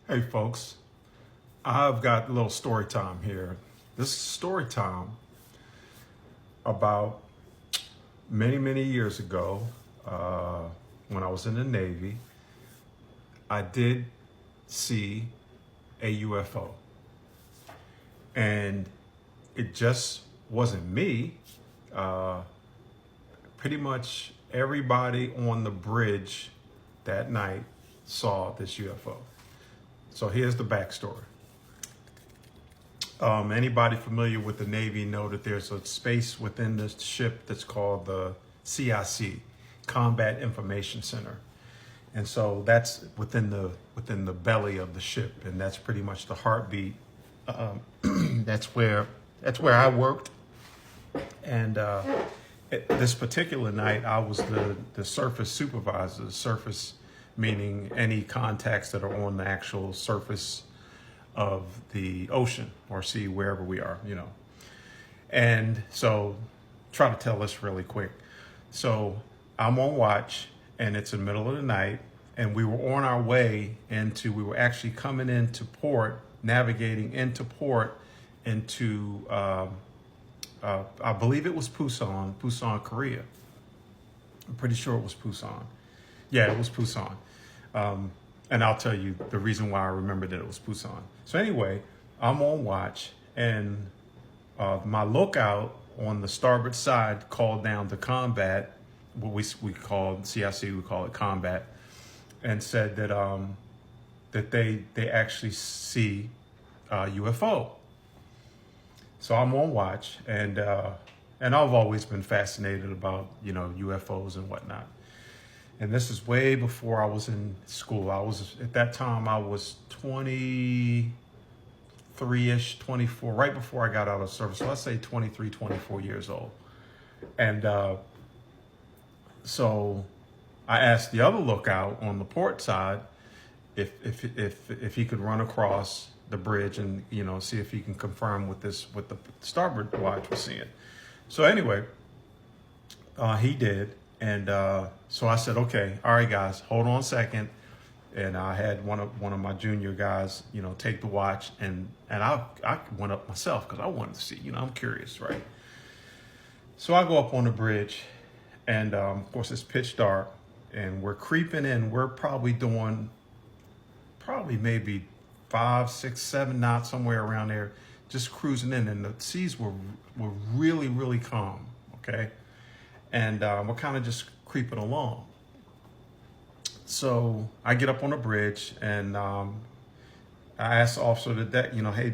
Hey folks, I've got a little story time here. This is story time about many years ago when I was in the Navy. I did see a UFO, and it just wasn't me. Pretty much everybody on the bridge that night saw this UFO. So here's the backstory. Anybody familiar with the Navy know that there's a space within the ship that's called the CIC, Combat Information Center. And so that's within the belly of the ship, and that's pretty much the heartbeat. That's where I worked. And this particular night, I was the surface supervisor. The surface meaning any contacts that are on the actual surface of the ocean or sea, wherever we are, And so try to tell this really quick. So I'm on watch, and it's the middle of the night, and we were on our way we were actually coming into port, navigating into port into, I believe it was Busan, Korea. I'm pretty sure it was Busan. Yeah, it was Busan. And I'll tell you the reason why I remember that it was Busan. So anyway, I'm on watch, and my lookout on the starboard side called down to combat, what we call CIC, we call it combat, and said that that they actually see UFO. So I'm on watch, and I've always been fascinated about UFOs and whatnot. And this is way before I was in school. At that time I was 23-ish, 24, right before I got out of service. So let's say 23, 24 years old. And so I asked the other lookout on the port side if he could run across the bridge and see if he can confirm what the starboard watch was seeing. So anyway, he did. And so I said, okay, all right, guys, hold on a second. And I had one of my junior guys, take the watch, and I went up myself because I wanted to see, I'm curious, right? So I go up on the bridge, and of course it's pitch dark, and we're creeping in. We're probably doing maybe 5, 6, 7 knots, somewhere around there, just cruising in, and the seas were really calm, okay? And we're kind of just creeping along. So I get up on the bridge, and I asked the officer the deck, hey,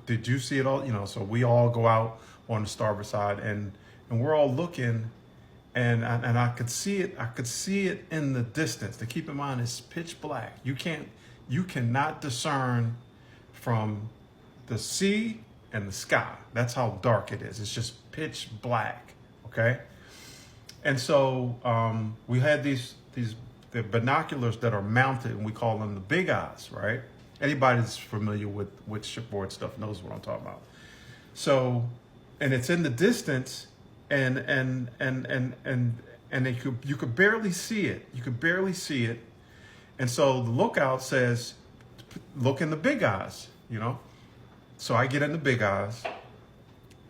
did you see it all? So we all go out on the starboard side, and we're all looking, and I could see it. I could see it in the distance. To keep in mind, it's pitch black. You cannot discern from the sea and the sky. That's how dark it is. It's just pitch black. Okay, and so we had the binoculars that are mounted, and we call them the big eyes, right? Anybody that's familiar with shipboard stuff knows what I'm talking about. So, and it's in the distance, and you could barely see it. You could barely see it, and so the lookout says, "Look in the big eyes," So I get in the big eyes,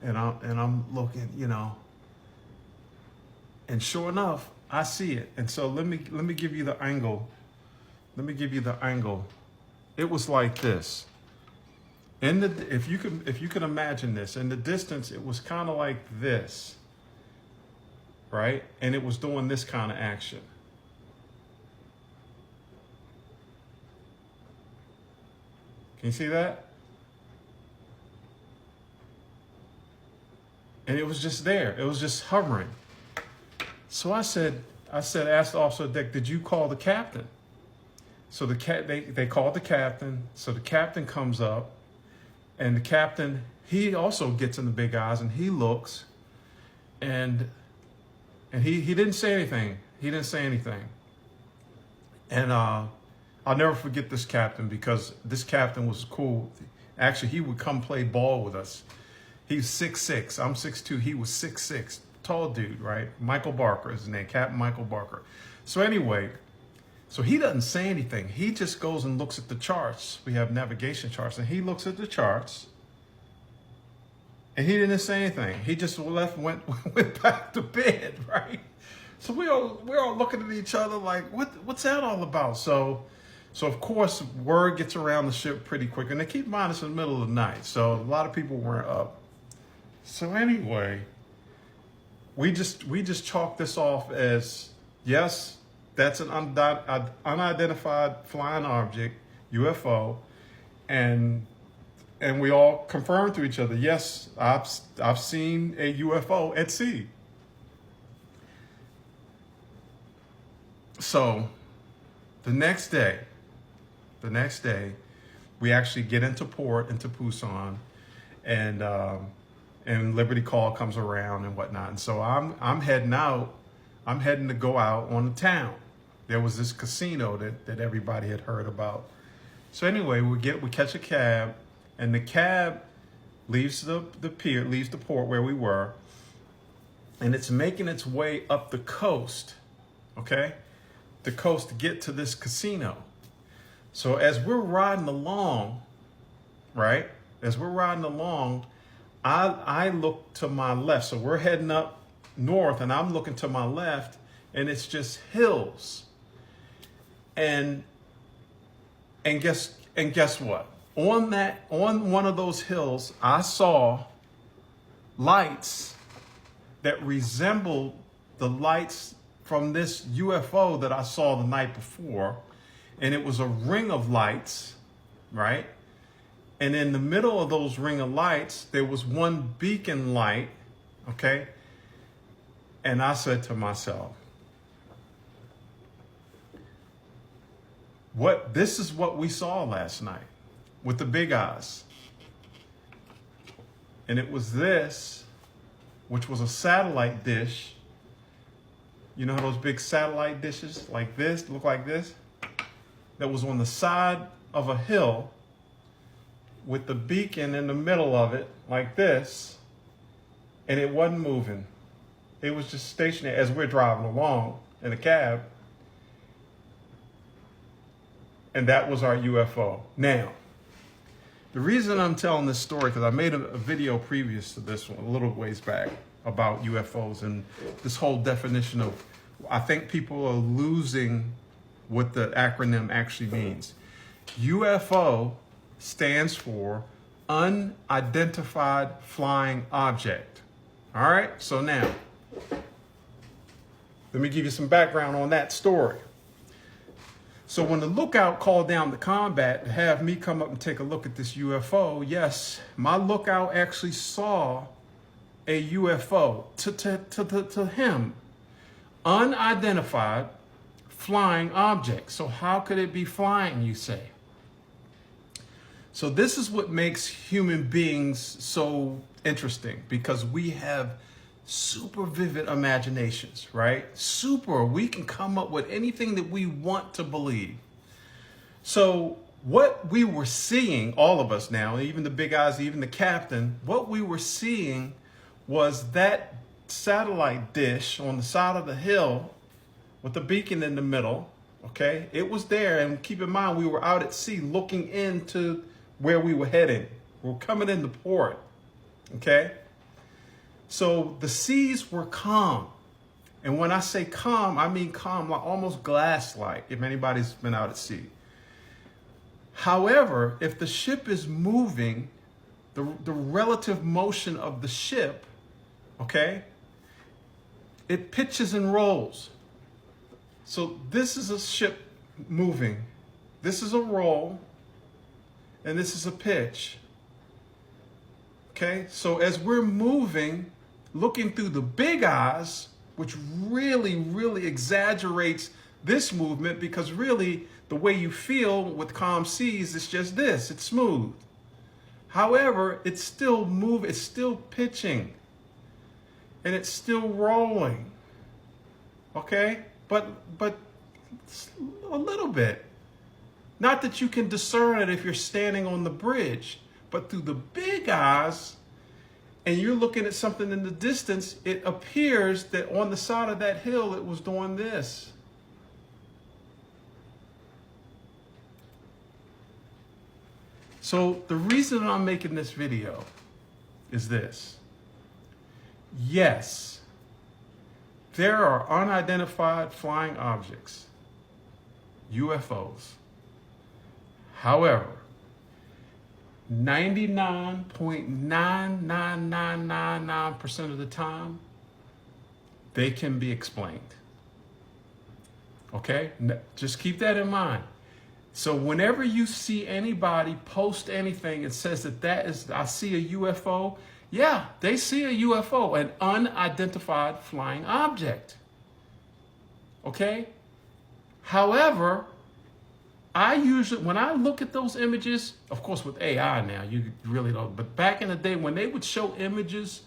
and I'm looking, And sure enough, I see it. And so let me give you the angle. Let me give you the angle. It was like this. If you can imagine this, in the distance, it was kind of like this, right? And it was doing this kind of action. Can you see that? And it was just there. It was just hovering. So I asked the officer of deck, did you call the captain? So they called the captain. So the captain comes up, and the captain, he also gets in the big eyes, and he looks, and he didn't say anything. He didn't say anything. And I'll never forget this captain, because this captain was cool. Actually, he would come play ball with us. He's 6'6". I'm 6'2". He was 6'6". Tall dude, right? Michael Barker is his name, Captain Michael Barker. So anyway, So he doesn't say anything. He just goes and looks at the charts. We have navigation charts, and he looks at the charts, and he didn't say anything. He just went back to bed, right? So we're all looking at each other like, what's that all about? So of course, word gets around the ship pretty quick, and they keep in mind it's in the middle of the night, so a lot of people weren't up. So anyway, we just chalk this off as, yes, that's an unidentified flying object, UFO, and we all confirmed to each other, yes, I've seen a UFO at sea. So the next day, we actually get into port, into Pusan, and Liberty Call comes around and whatnot. And so I'm heading out. I'm heading to go out on the town. There was this casino that everybody had heard about. So anyway, we catch a cab, and the cab leaves the pier, leaves the port where we were, and it's making its way up the coast, okay? The coast to get to this casino. So as we're riding along, right? As we're riding along, I look to my left. So we're heading up north, and I'm looking to my left, and it's just hills. And guess what? On one of those hills, I saw lights that resembled the lights from this UFO that I saw the night before. And it was a ring of lights, right? And in the middle of those ring of lights, there was one beacon light, okay? And I said to myself, this is what we saw last night with the big eyes. And it was this, which was a satellite dish. You know those big satellite dishes like this, look like this? That was on the side of a hill with the beacon in the middle of it like this, and it wasn't moving. It was just stationary as we're driving along in a cab. And that was our UFO. Now, the reason I'm telling this story, because I made a video previous to this one, a little ways back, about UFOs and this whole definition of, I think people are losing what the acronym actually means. UFO stands for unidentified flying object. All right, so now, let me give you some background on that story. So when the lookout called down the combat to have me come up and take a look at this UFO, yes, my lookout actually saw a UFO to him. Unidentified flying object. So how could it be flying, you say? So this is what makes human beings so interesting, because we have super vivid imaginations, right? We can come up with anything that we want to believe. So what we were seeing, all of us now, even the big eyes, even the captain, what we were seeing was that satellite dish on the side of the hill with the beacon in the middle, okay? It was there, and keep in mind, we were out at sea looking into where we were heading. We were coming into port, okay? So the seas were calm. And when I say calm, I mean calm, like almost glass-like, if anybody's been out at sea. However, if the ship is moving, the relative motion of the ship, okay, it pitches and rolls. So this is a ship moving. This is a roll, and this is a pitch. Okay, so as we're moving, looking through the big eyes, which really, really exaggerates this movement, because really the way you feel with calm seas is just this, it's smooth. However, it's still moving, it's still pitching, and it's still rolling. Okay, but a little bit. Not that you can discern it if you're standing on the bridge, but through the big eyes, and you're looking at something in the distance, it appears that on the side of that hill, it was doing this. So the reason I'm making this video is this. Yes, there are unidentified flying objects, UFOs. However, 99.99999% of the time, they can be explained. Okay? Just keep that in mind. So whenever you see anybody post anything and says that is, I see a UFO, yeah, they see a UFO, an unidentified flying object. Okay? However, I usually, when I look at those images, of course with AI now, you really don't, but back in the day when they would show images,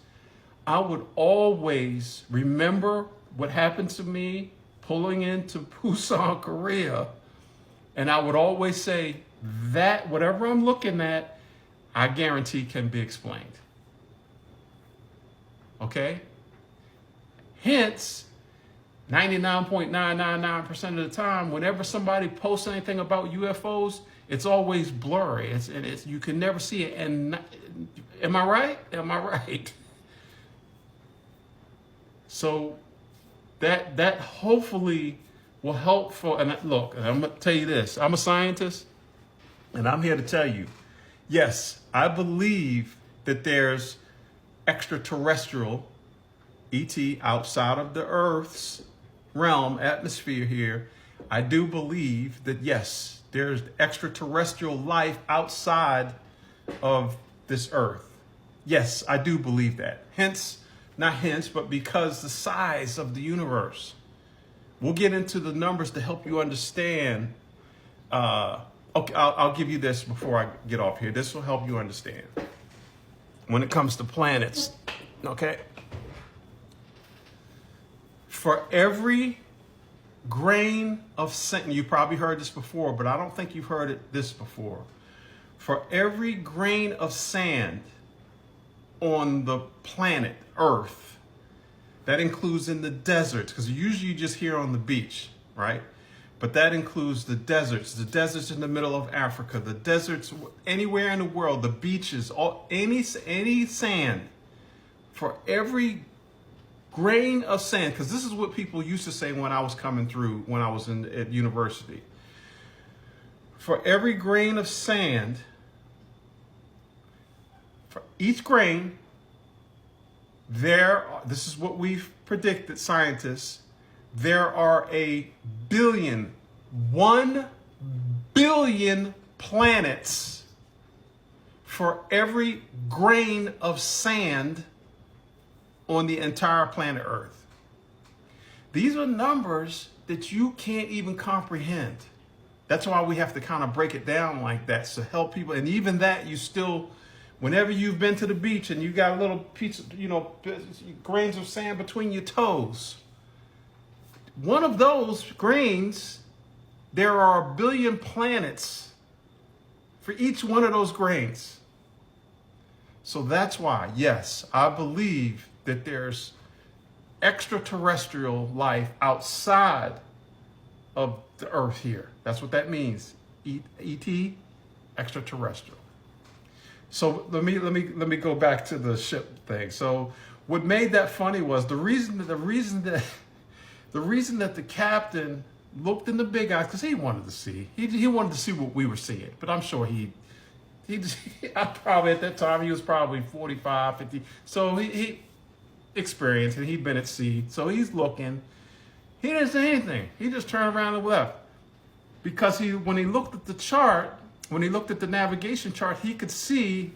I would always remember what happened to me pulling into Busan, Korea. And I would always say that whatever I'm looking at, I guarantee can be explained. Okay? Hence, 99.999% of the time, whenever somebody posts anything about UFOs, it's always blurry. It's you can never see it. And am I right? Am I right? So that hopefully will help for, and look, I'm gonna tell you this, I'm a scientist, and I'm here to tell you, yes, I believe that there's extraterrestrial ET outside of the Earth's realm, atmosphere here. I do believe that yes, there's extraterrestrial life outside of this Earth. Yes, I do believe that. But because the size of the universe. We'll get into the numbers to help you understand. Okay, I'll give you this before I get off here. This will help you understand. When it comes to planets, okay? For every grain of sand, you probably heard this before, but I don't think you've heard this before. For every grain of sand on the planet Earth, that includes in the deserts, because usually you just hear on the beach, right? But that includes the deserts in the middle of Africa, the deserts anywhere in the world, the beaches, any sand. For every grain of sand, because this is what people used to say when I was coming through, when I was at university. For every grain of sand, for each grain, this is what we've predicted, scientists, there are 1 billion planets for every grain of sand on the entire planet Earth. These are numbers that you can't even comprehend. That's why we have to kind of break it down like that to help people. And even that, you still, whenever you've been to the beach and you got a little piece of, grains of sand between your toes, one of those grains, there are 1 billion planets for each one of those grains. So that's why, yes, I believe that there's extraterrestrial life outside of the Earth here. That's what that means. ET, extraterrestrial. So let me go back to the ship thing. So what made that funny was the reason that the captain looked in the big eyes, because he wanted to see. He wanted to see what we were seeing. But I'm sure I probably at that time he was probably 45, 50. So he experienced and he'd been at sea. So he's looking. He didn't say anything. He just turned around and left. Because when he looked at the chart, when he looked at the navigation chart, he could see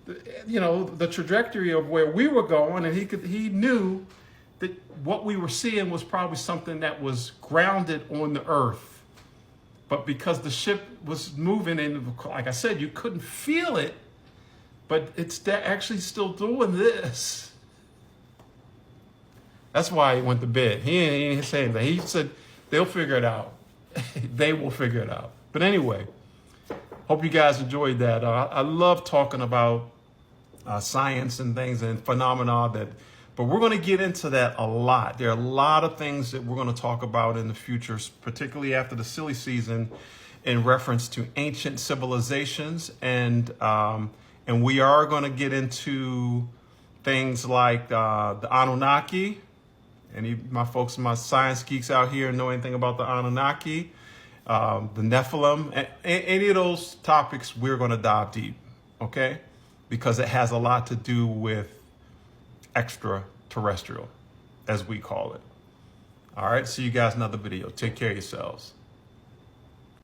the trajectory of where we were going, and he knew that what we were seeing was probably something that was grounded on the Earth. But because the ship was moving, and like I said, you couldn't feel it, but it's actually still doing this. That's why he went to bed. He didn't say anything. He said, they'll figure it out. They will figure it out. But anyway, hope you guys enjoyed that. I love talking about science and things and phenomena but we're going to get into that a lot. There are a lot of things that we're going to talk about in the future, particularly after the silly season. in reference to ancient civilizations, and we are going to get into things like the Anunnaki. Any of my folks, my science geeks out here know anything about the Anunnaki, the Nephilim, any of those topics, we're going to dive deep, okay? Because it has a lot to do with extraterrestrial, as we call it. All right, see you guys in another video. Take care of yourselves.